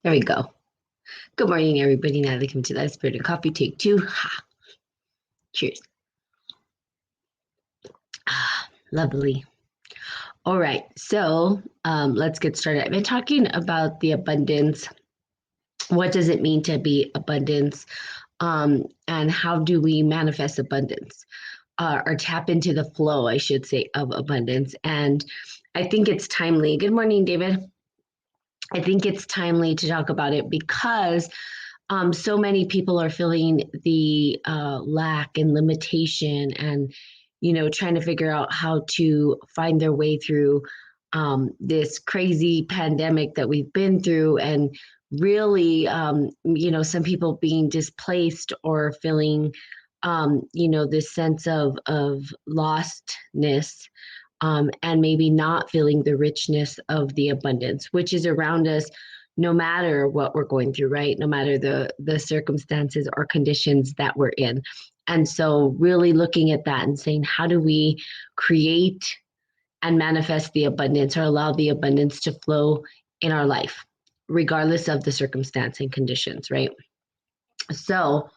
There we go. Good morning, everybody. Now welcome to that Spirit of Coffee. Take two. Ha. Cheers. Lovely. All right. So let's get started. I've been talking about the abundance. What does it mean to be abundance? And how do we manifest abundance? Or tap into the flow, I should say, of abundance. And I think it's timely. Good morning, David. I think it's timely to talk about it because so many people are feeling the lack and limitation and, trying to figure out how to find their way through this crazy pandemic that we've been through. And really, some people being displaced or feeling, this sense of lostness. And maybe not feeling the richness of the abundance, which is around us no matter what we're going through, right? No matter the circumstances or conditions that we're in. And so really looking at that and saying, how do we create and manifest the abundance or allow the abundance to flow in our life, regardless of the circumstance and conditions, right? So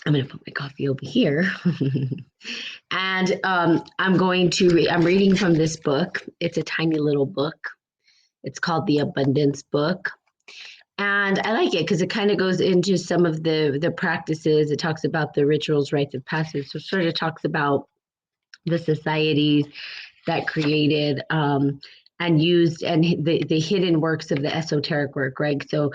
I'm going to put my coffee over here. And I'm reading from this book. It's a tiny little book. It's called The Abundance Book. And I like it because it kind of goes into some of the practices. It talks about the rituals, rites of passage. So it sort of talks about the societies that created and used and the hidden works of the esoteric work, right? So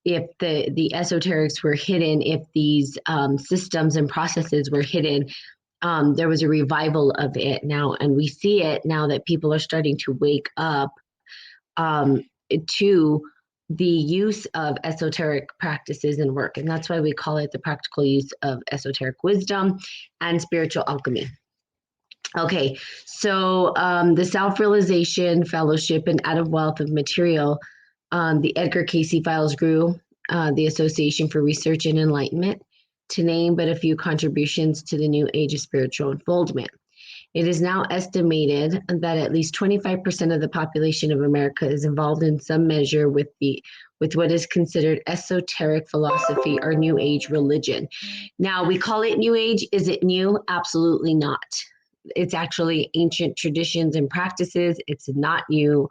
if the esoterics were hidden, if these systems and processes were hidden, there was a revival of it now. And we see it now that people are starting to wake up to the use of esoteric practices and work. And that's why we call it the practical use of esoteric wisdom and spiritual alchemy. Okay, so the Self-Realization Fellowship and Out of Wealth of Material, the Edgar Cayce Files grew, the Association for Research and Enlightenment, to name but a few contributions to the new age of spiritual unfoldment. It is now estimated that at least 25% of the population of America is involved in some measure with what is considered esoteric philosophy or new age religion. Now, we call it new age. Is it new? Absolutely not. It's actually ancient traditions and practices. It's not new.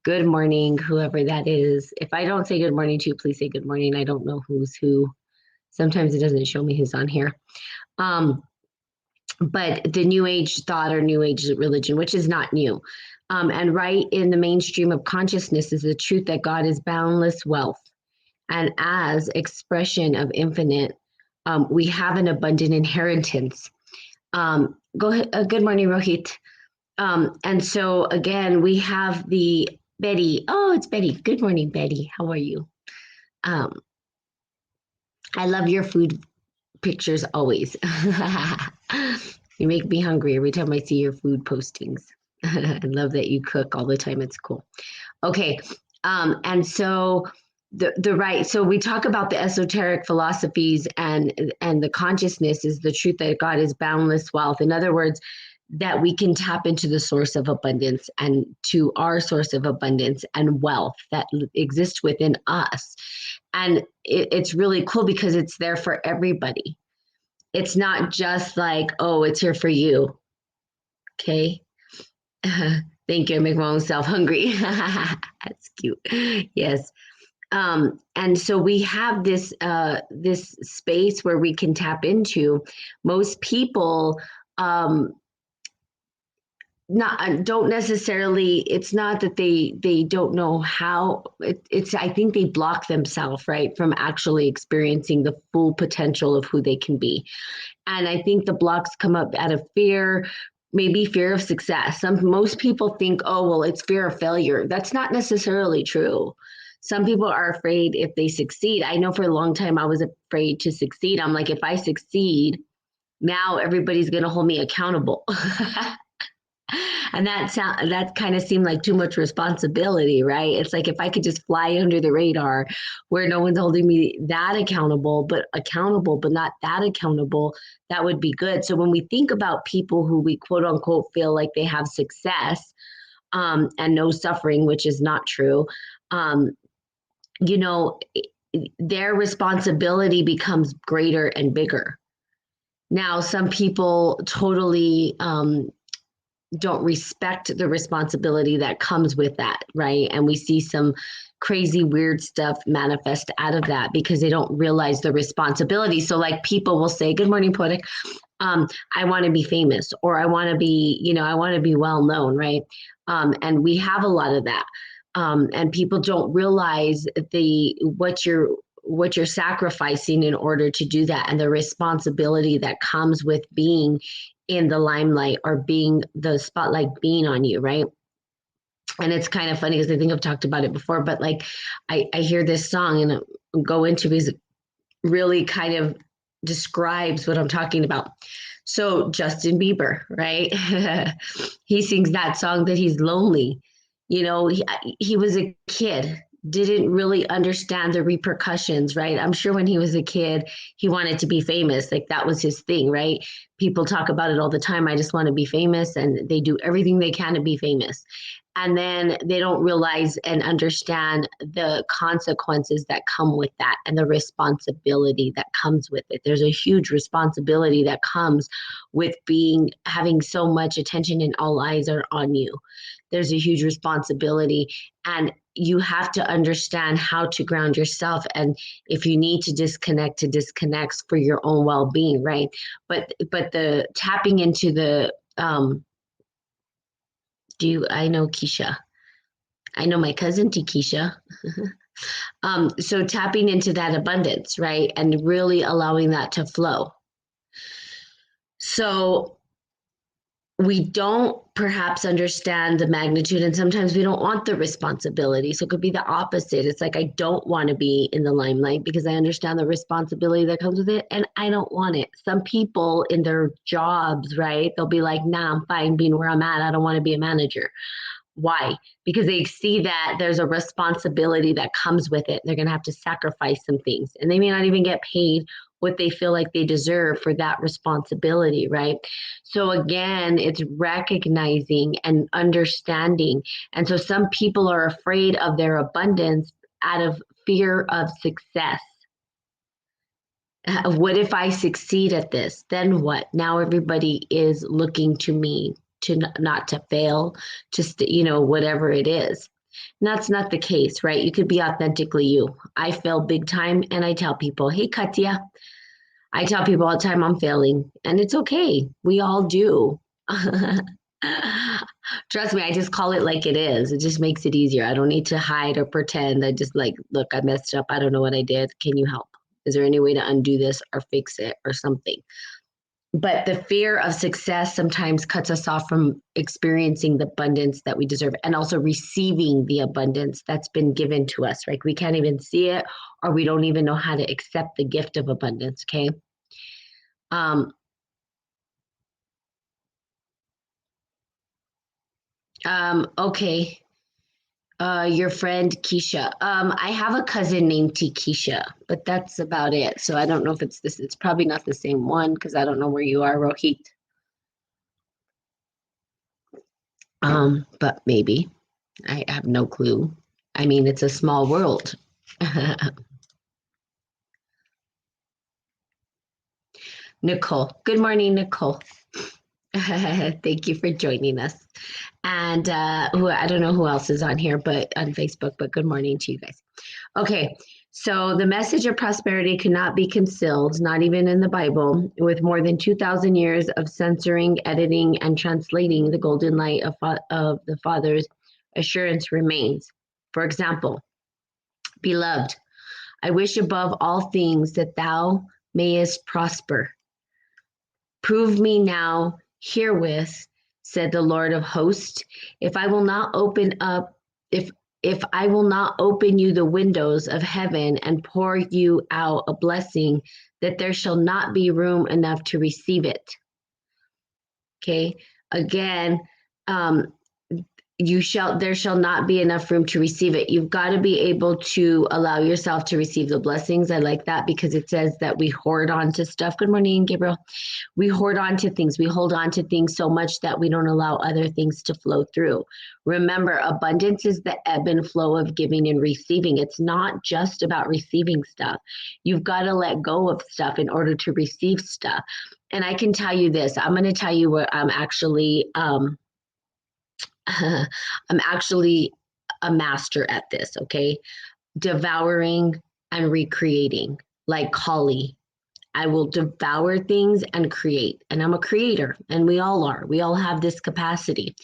Good morning, whoever that is. If I don't say good morning to you, please say good morning. I don't know who's who. Sometimes it doesn't show me who's on here. But the new age thought or new age religion, which is not new. And right in the mainstream of consciousness is the truth that God is boundless wealth. And as expression of infinite, we have an abundant inheritance. Go ahead. Good morning, Rohit. And so again, we have the Betty. Oh, it's Betty. Good morning, Betty. How are you? I love your food pictures always. You make me hungry every time I see your food postings. I love that you cook all the time. It's cool. Okay. And so so we talk about the esoteric philosophies and the consciousness is the truth that God is boundless wealth. In other words, that we can tap into the source of abundance and to our source of abundance and wealth that exists within us. And it's really cool because it's there for everybody. It's not just like, oh, it's here for you. Okay. Thank you. I make my own self hungry. That's cute. Yes. And so we have this space where we can tap into. Most people don't necessarily, it's not that they don't know how, it's I think they block themselves, right, from actually experiencing the full potential of who they can be. And I think the blocks come up out of fear, maybe fear of success. Most people think, oh, well, it's fear of failure. That's not necessarily true. Some people are afraid if they succeed. I know for a long time I was afraid to succeed. I'm like, if I succeed, now everybody's going to hold me accountable. And that kind of seemed like too much responsibility, right? It's like if I could just fly under the radar where no one's holding me that accountable, but not that accountable, that would be good. So when we think about people who we quote unquote feel like they have success and no suffering, which is not true, you know, their responsibility becomes greater and bigger. Now, some people totally don't respect the responsibility that comes with that, right? And we see some crazy, weird stuff manifest out of that because they don't realize the responsibility. So, like, people will say, "Good morning, Poetic. I want to be famous, or I want to be, I want to be well known," right? And we have a lot of that. And people don't realize what you're sacrificing in order to do that, and the responsibility that comes with being in the limelight or being the spotlight being on you, right? And it's kind of funny because I think I've talked about it before, but like I hear this song and go into because really kind of describes what I'm talking about. So Justin Bieber, right? He sings that song that he's lonely. He was a kid, didn't really understand the repercussions, right? I'm sure when he was a kid, he wanted to be famous. Like that was his thing, right? People talk about it all the time. I just want to be famous, and they do everything they can to be famous. And then they don't realize and understand the consequences that come with that and the responsibility that comes with it. There's a huge responsibility that comes with having so much attention and all eyes are on you. There's a huge responsibility, and you have to understand how to ground yourself, and if you need to disconnect for your own well-being, right? But the tapping into the I know Keisha. I know my cousin Tikisha. So tapping into that abundance, right? And really allowing that to flow. So we don't perhaps understand the magnitude, and sometimes we don't want the responsibility. So it could be the opposite. It's like, I don't want to be in the limelight because I understand the responsibility that comes with it, and I don't want it. Some people in their jobs, right? They'll be like, nah, I'm fine being where I'm at. I don't want to be a manager. Why? Because they see that there's a responsibility that comes with it. They're going to have to sacrifice some things, and they may not even get paid what they feel like they deserve for that responsibility, right? So again, it's recognizing and understanding. And so some people are afraid of their abundance out of fear of success. What if I succeed at this? Then what? Now everybody is looking to me to not to fail, whatever it is. And that's not the case, right? You could be authentically you. I fail big time, and I tell people, "Hey, Katya," I tell people all the time I'm failing, and it's okay. We all do. Trust me, I just call it like it is. It just makes it easier. I don't need to hide or pretend. I just like, look, I messed up. I don't know what I did. Can you help? Is there any way to undo this or fix it or something? But the fear of success sometimes cuts us off from experiencing the abundance that we deserve, and also receiving the abundance that's been given to us, right? We can't even see it, or we don't even know how to accept the gift of abundance, okay? Okay. Your friend Keisha. I have a cousin named Tikisha, but that's about it. So I don't know if it's this. It's probably not the same one because I don't know where you are, Rohit. But maybe. I have no clue. I mean, it's a small world. Nicole. Good morning, Nicole. Thank you for joining us. And who I don't know who else is on here, but on Facebook, but good morning to you guys. Okay, so the message of prosperity cannot be concealed, not even in the Bible, with more than 2,000 years of censoring, editing, and translating. The golden light of the Father's assurance remains. For example, beloved, I wish above all things that thou mayest prosper. Prove me now herewith, said the Lord of hosts, if I will not open up, if I will not open you the windows of heaven and pour you out a blessing, that there shall not be room enough to receive it. Okay. Again, there shall not be enough room to receive it. You've got to be able to allow yourself to receive the blessings. I like that because it says that we hoard on to stuff. Good morning, Gabriel. We hoard on to things. We hold on to things so much that we don't allow other things to flow through. Remember, abundance is the ebb and flow of giving and receiving. It's not just about receiving stuff. You've got to let go of stuff in order to receive stuff. And I can tell you this, I'm going to tell you what I'm actually, I'm actually a master at this, okay? Devouring and recreating, like Kali. I will devour things and create. And I'm a creator, and we all are. We all have this capacity.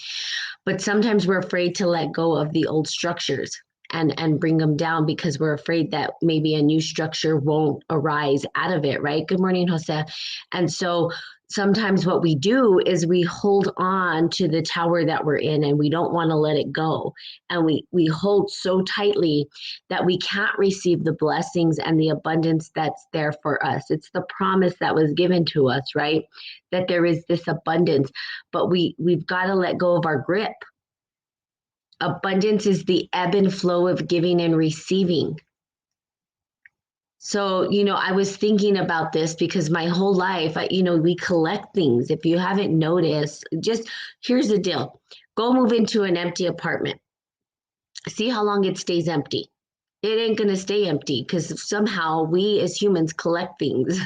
But sometimes we're afraid to let go of the old structures and bring them down because we're afraid that maybe a new structure won't arise out of it, right? Good morning, Jose. And so sometimes what we do is we hold on to the tower that we're in and we don't want to let it go. And we hold so tightly that we can't receive the blessings and the abundance that's there for us. It's the promise that was given to us, right? That there is this abundance, but we've got to let go of our grip. Abundance is the ebb and flow of giving and receiving. So, I was thinking about this because my whole life, we collect things. If you haven't noticed, just here's the deal. Go move into an empty apartment. See how long it stays empty. It ain't going to stay empty because somehow we as humans collect things.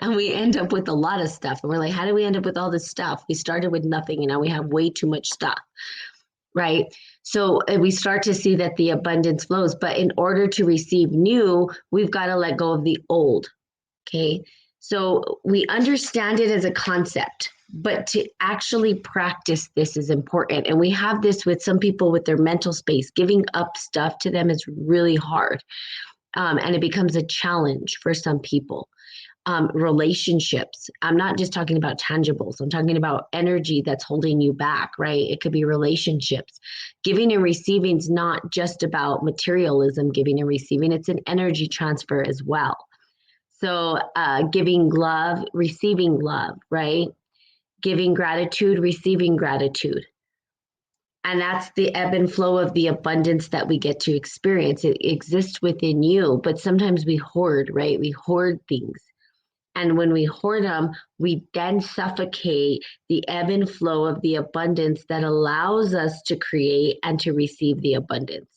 And we end up with a lot of stuff. And we're like, how do we end up with all this stuff? We started with nothing and now we have way too much stuff. Right? So we start to see that the abundance flows, but in order to receive new, we've got to let go of the old. Okay. So we understand it as a concept, but to actually practice this is important. And we have this with some people with their mental space. Giving up stuff to them is really hard. And it becomes a challenge for some people. Relationships. I'm not just talking about tangibles. I'm talking about energy that's holding you back, right? It could be relationships. Giving and receiving is not just about materialism, giving and receiving. It's an energy transfer as well. So giving love, receiving love, right? Giving gratitude, receiving gratitude. And that's the ebb and flow of the abundance that we get to experience. It exists within you, but sometimes we hoard, right? We hoard things. And when we hoard them, we then suffocate the ebb and flow of the abundance that allows us to create and to receive the abundance.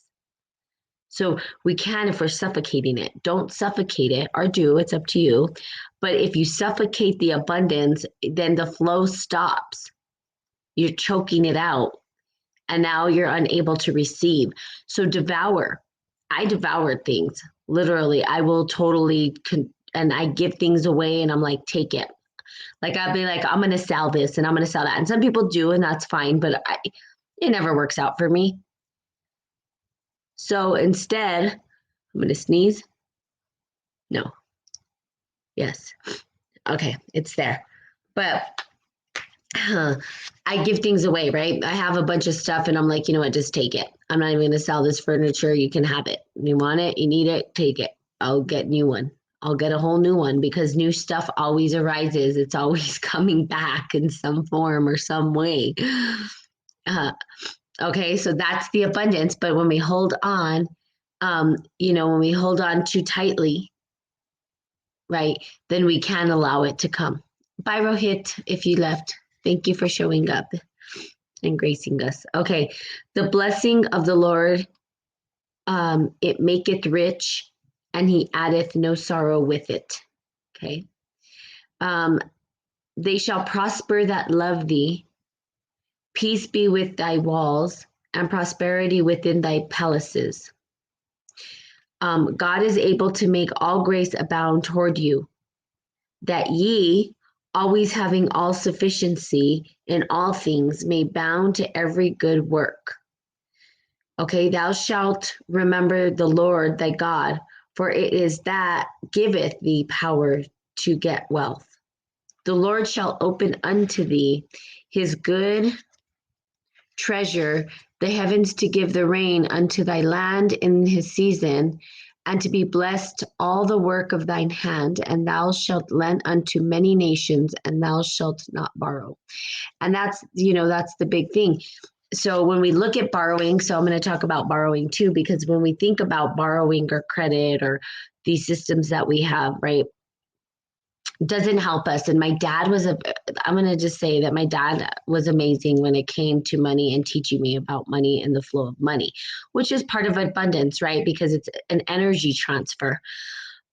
So we can, if we're suffocating it, don't suffocate it, or do, it's up to you. But if you suffocate the abundance, then the flow stops. You're choking it out. And now you're unable to receive. So devour. I devour things. Literally, I will totally and I give things away and I'm like, take it. Like I'll be like, I'm going to sell this and I'm going to sell that. And some people do, and that's fine, but it never works out for me. So instead, I'm going to sneeze. No. Yes. Okay. It's there. But I give things away, right? I have a bunch of stuff and I'm like, you know what, just take it. I'm not even going to sell this furniture. You can have it. You want it, you need it, take it. I'll get a new one. I'll get a whole new one because new stuff always arises. It's always coming back in some form or some way. Okay, so that's the abundance. But when we hold on, when we hold on too tightly, right, then we can allow it to come. Bye, Rohit, if you left. Thank you for showing up and gracing us. Okay, the blessing of the Lord, it maketh rich, and he addeth no sorrow with it. Okay. They shall prosper that love thee. Peace be with thy walls, and prosperity within thy palaces. God is able to make all grace abound toward you, that ye, always having all sufficiency in all things, may bound to every good work. Okay, thou shalt remember the Lord thy God, for it is that giveth thee power to get wealth. The Lord shall open unto thee his good treasure, the heavens to give the rain unto thy land in his season, and to be blessed all the work of thine hand, and thou shalt lend unto many nations, and thou shalt not borrow. And that's the big thing. So when we look at borrowing, so I'm going to talk about borrowing too, because when we think about borrowing or credit or these systems that we have, right, doesn't help us. And my dad was I'm going to just say that my dad was amazing when it came to money and teaching me about money and the flow of money, which is part of abundance, right? Because it's an energy transfer.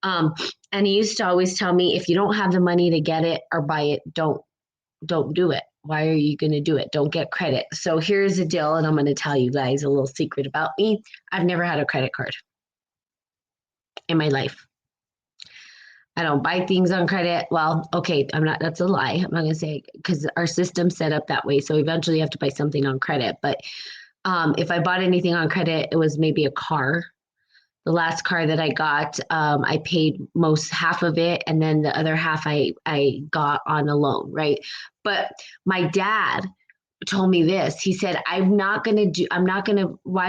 Um, and he used to always tell me, if you don't have the money to get it or buy it, don't do it. Why are you going to do it? Don't get credit. So here's the deal. And I'm going to tell you guys a little secret about me. I've never had a credit card in my life. I don't buy things on credit. Well, okay, that's a lie. I'm not going to say, because our system's set up that way. So eventually you have to buy something on credit. But if I bought anything on credit, it was maybe a car. The last car that I got, I paid most half of it, and then the other half I got on a loan, right? But my dad told me this. He said, why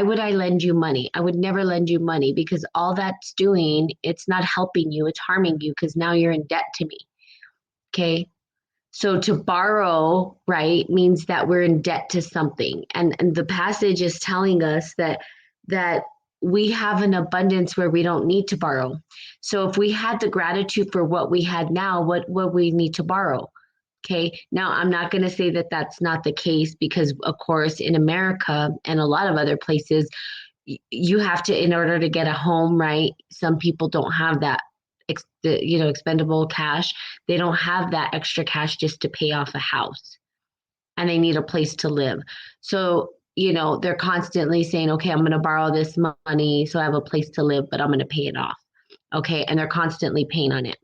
would I lend you money? I would never lend you money, because all that's doing, it's not helping you, it's harming you, because now you're in debt to me. Okay. So to borrow, right, means that we're in debt to something. And the passage is telling us that we have an abundance where we don't need to borrow. So if we had the gratitude for what we had now, what we need to borrow? Okay. Now, I'm not going to say that that's not the case, because, of course, in America and a lot of other places, you have to, in order to get a home, right? Some people don't have that, expendable cash. They don't have that extra cash just to pay off a house, and they need a place to live. So, they're constantly saying, okay, I'm going to borrow this money so I have a place to live, but I'm going to pay it off. Okay. And they're constantly paying on it.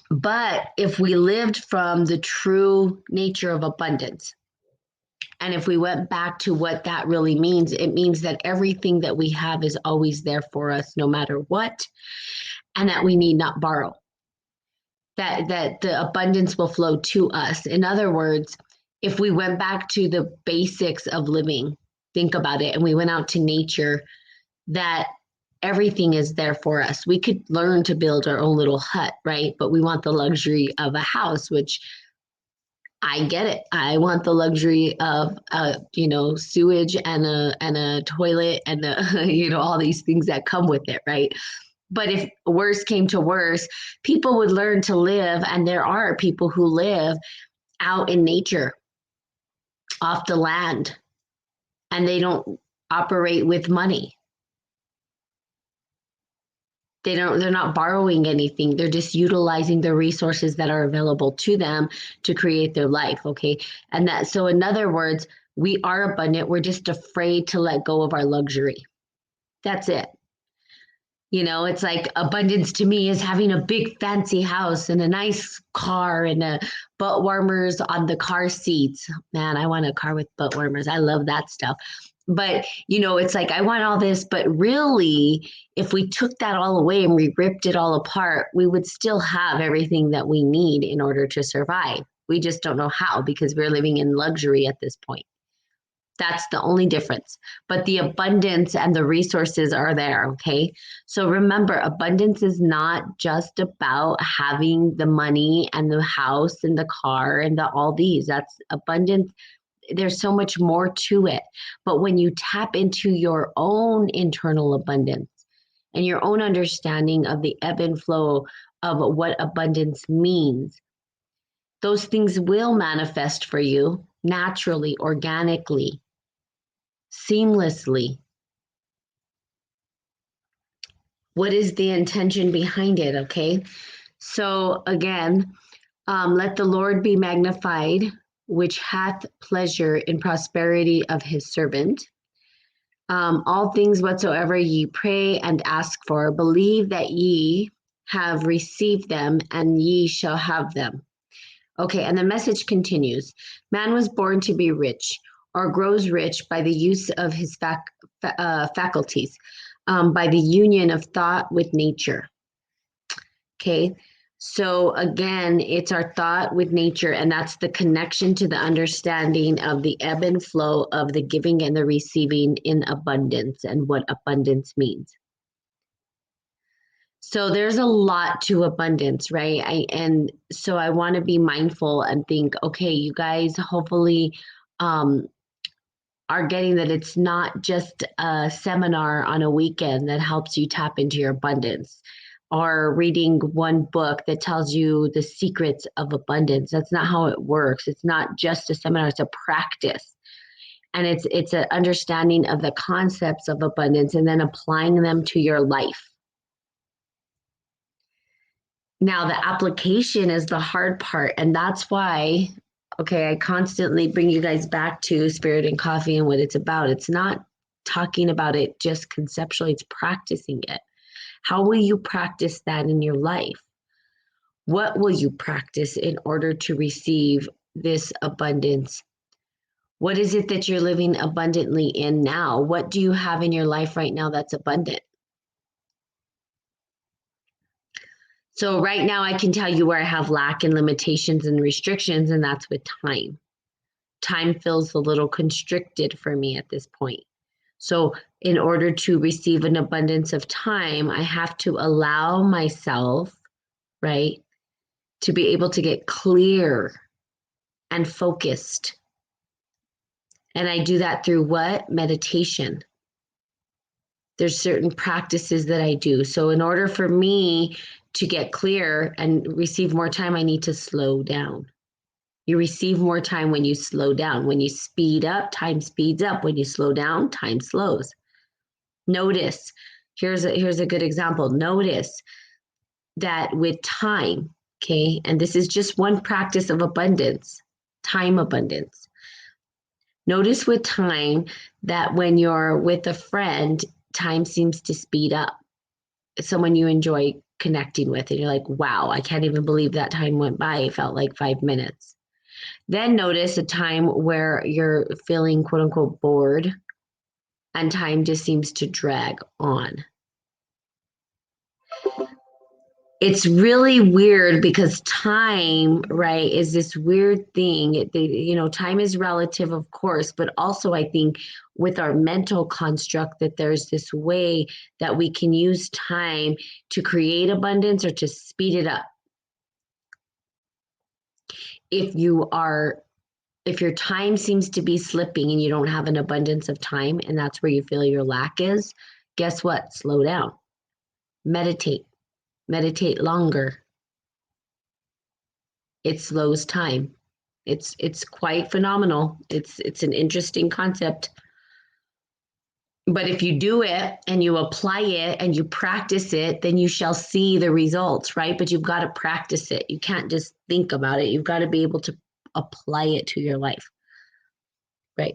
But if we lived from the true nature of abundance, and if we went back to what that really means, it means that everything that we have is always there for us, no matter what, and that we need not borrow. That the abundance will flow to us. In other words, if we went back to the basics of living, think about it, and we went out to nature, that everything is there for us. We could learn to build our own little hut, right? But we want the luxury of a house, which I get it. I want the luxury of, sewage and a toilet and all these things that come with it, right? But if worse came to worse, people would learn to live, and there are people who live out in nature, off the land, and they don't operate with money. They're not borrowing anything. They're just utilizing the resources that are available to them to create their life. Okay. So in other words, we are abundant. We're just afraid to let go of our luxury. That's it. It's like abundance to me is having a big fancy house and a nice car and a butt warmers on the car seats. Man, I want a car with butt warmers. I love that stuff. But, it's like, I want all this, but really, if we took that all away and we ripped it all apart, we would still have everything that we need in order to survive. We just don't know how, because we're living in luxury at this point. That's the only difference. But the abundance and the resources are there. Okay. So remember, abundance is not just about having the money and the house and the car and all these. That's abundance. There's so much more to it. But when you tap into your own internal abundance and your own understanding of the ebb and flow of what abundance means, those things will manifest for you naturally, organically, seamlessly. What is the intention behind it? Okay. So again, let the Lord be magnified, which hath pleasure in prosperity of his servant. All things whatsoever ye pray and ask for, believe that ye have received them, and ye shall have them. Okay, and the message continues. Man was born to be rich, or grows rich by the use of his faculties, by the union of thought with nature. Okay, so again, it's our thought with nature, and that's the connection to the understanding of the ebb and flow of the giving and the receiving in abundance and what abundance means. So there's a lot to abundance, right? So I want to be mindful and think, okay, you guys, hopefully are getting that it's not just a seminar on a weekend that helps you tap into your abundance, or reading one book that tells you the secrets of abundance. That's not how it works. It's not just a seminar, it's a practice. And it's an understanding of the concepts of abundance and then applying them to your life. Now, the application is the hard part. And that's why, okay, I constantly bring you guys back to Spirit and Coffee and what it's about. It's not talking about it just conceptually, it's practicing it. How will you practice that in your life? What will you practice in order to receive this abundance? What is it that you're living abundantly in now? What do you have in your life right now that's abundant? So right now I can tell you where I have lack and limitations and restrictions, and that's with time. Time feels a little constricted for me at this point. So in order to receive an abundance of time, I have to allow myself, right, to be able to get clear and focused. And I do that through what? Meditation. There's certain practices that I do. So in order for me to get clear and receive more time, I need to slow down. You receive more time when you slow down. When you speed up, time speeds up. When you slow down, time slows. Notice, here's a good example. Notice that with time, okay, and this is just one practice of abundance, time abundance. Notice with time that when you're with a friend, time seems to speed up. Someone you enjoy connecting with, and you're like, wow, I can't even believe that time went by. It felt like 5 minutes. Then notice a time where you're feeling quote unquote bored and time just seems to drag on. It's really weird because time, right, is this weird thing. Time is relative, of course, but also I think with our mental construct that there's this way that we can use time to create abundance or to speed it up. If your time seems to be slipping and you don't have an abundance of time, and that's where you feel your lack is, guess what? Slow down. Meditate longer. It slows time. It's quite phenomenal. It's an interesting concept. But if you do it and you apply it and you practice it, then you shall see the results, right? But you've got to practice it. You can't just think about it. You've got to be able to apply it to your life, right?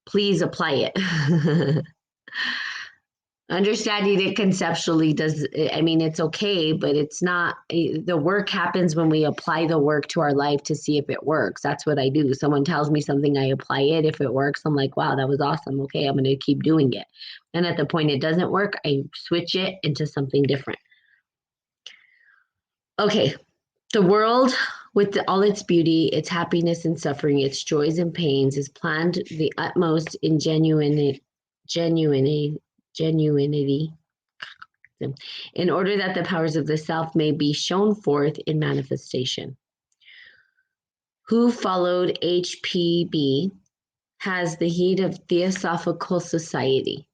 Please apply it. Understanding it conceptually it's okay, but it's not, the work happens when we apply the work to our life to see if it works. That's what I do. Someone tells me something, I apply it. If it works, I'm like, wow, that was awesome. Okay, I'm going to keep doing it. And at the point it doesn't work, I switch it into something different. Okay, the world with all its beauty, its happiness and suffering, its joys and pains is planned the utmost in genuinity in order that the powers of the self may be shown forth in manifestation. Who followed HPB has the heat of Theosophical Society,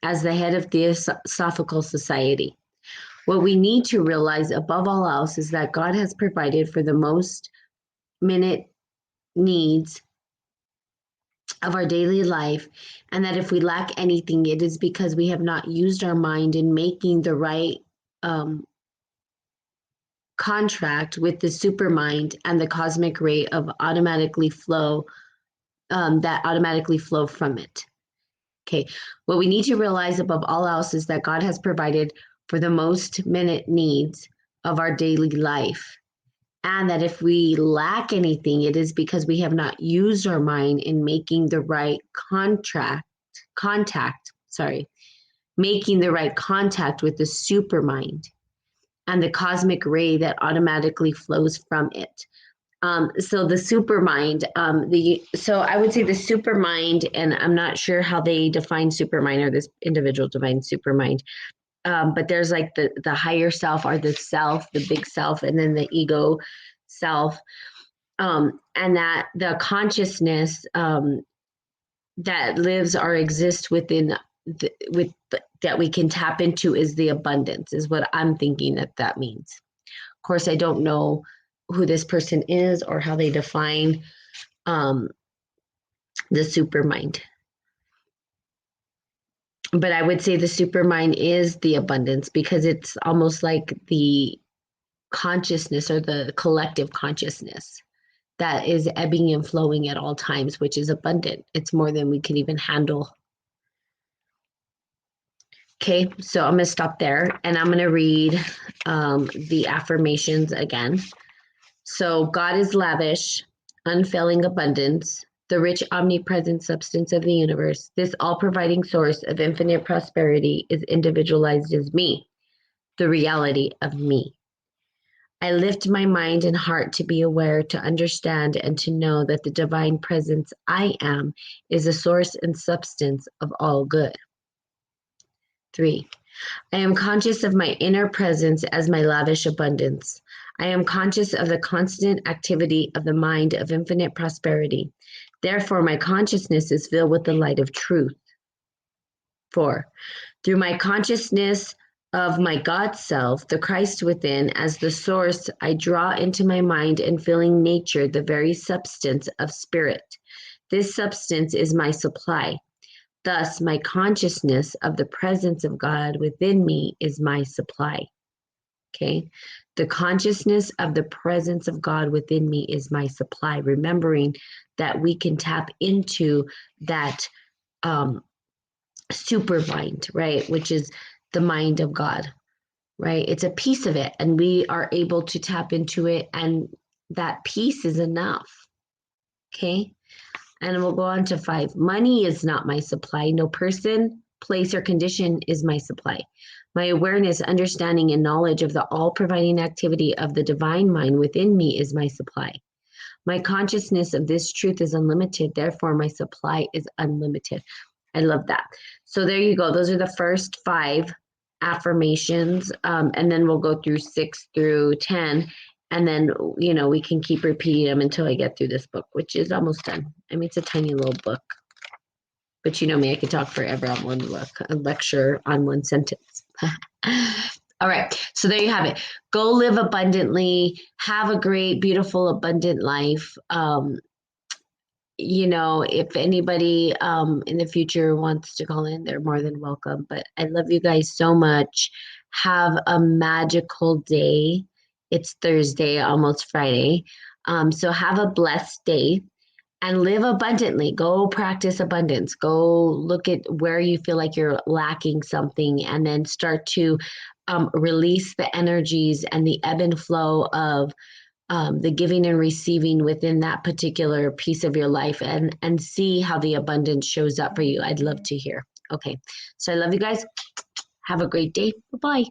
as the head of Theosophical Society. What we need to realize above all else is that God has provided for the most minute needs of our daily life, and that if we lack anything, it is because we have not used our mind in making the right contract with the supermind and the cosmic ray of automatically flow that automatically flow from it. Okay, what we need to realize above all else is that God has provided for the most minute needs of our daily life, and that if we lack anything, it is because we have not used our mind in making the right making the right contact with the supermind and the cosmic ray that automatically flows from it. So the supermind, so I would say the supermind, and I'm not sure how they define supermind or this individual defines supermind, but there's like the higher self or the self, the big self, and then the ego self. and that the consciousness that lives or exists within that we can tap into is the abundance, is what I'm thinking that means. Of course, I don't know who this person is or how they define the supermind. But I would say the supermind is the abundance, because it's almost like the consciousness or the collective consciousness that is ebbing and flowing at all times, which is abundant. It's more than we can even handle. Okay, so I'm going to stop there and I'm going to read the affirmations again. So God is lavish, unfailing abundance, the rich omnipresent substance of the universe. This all-providing source of infinite prosperity is individualized as me, the reality of me. I lift my mind and heart to be aware, to understand, and to know that the divine presence I am is the source and substance of all good. 3. I am conscious of my inner presence as my lavish abundance. I am conscious of the constant activity of the mind of infinite prosperity. Therefore, my consciousness is filled with the light of truth. 4. Through my consciousness of my God self, the Christ within, as the source, I draw into my mind and feeling nature the very substance of spirit. This substance is my supply. Thus, my consciousness of the presence of God within me is my supply. Okay? The consciousness of the presence of God within me is my supply. Remembering that we can tap into that super mind, right? Which is the mind of God, right? It's a piece of it, and we are able to tap into it, and that piece is enough. Okay? And we'll go on to 5. Money is not my supply. No person, place, or condition is my supply. My awareness, understanding, and knowledge of the all-providing activity of the divine mind within me is my supply. My consciousness of this truth is unlimited. Therefore, my supply is unlimited. I love that. So there you go. Those are the first 5 affirmations. And then we'll go through 6 through 10. And then, we can keep repeating them until I get through this book, which is almost done. I mean, it's a tiny little book. But you know me, I could talk forever on one lecture on one sentence. All right. So there you have it. Go live abundantly. Have a great, beautiful, abundant life. If anybody in the future wants to call in, they're more than welcome. But I love you guys so much. Have a magical day. It's Thursday, almost Friday. So have a blessed day and live abundantly. Go practice abundance. Go look at where you feel like you're lacking something, and then start to release the energies and the ebb and flow of the giving and receiving within that particular piece of your life, and see how the abundance shows up for you. I'd love to hear. Okay. So I love you guys. Have a great day. Bye-bye.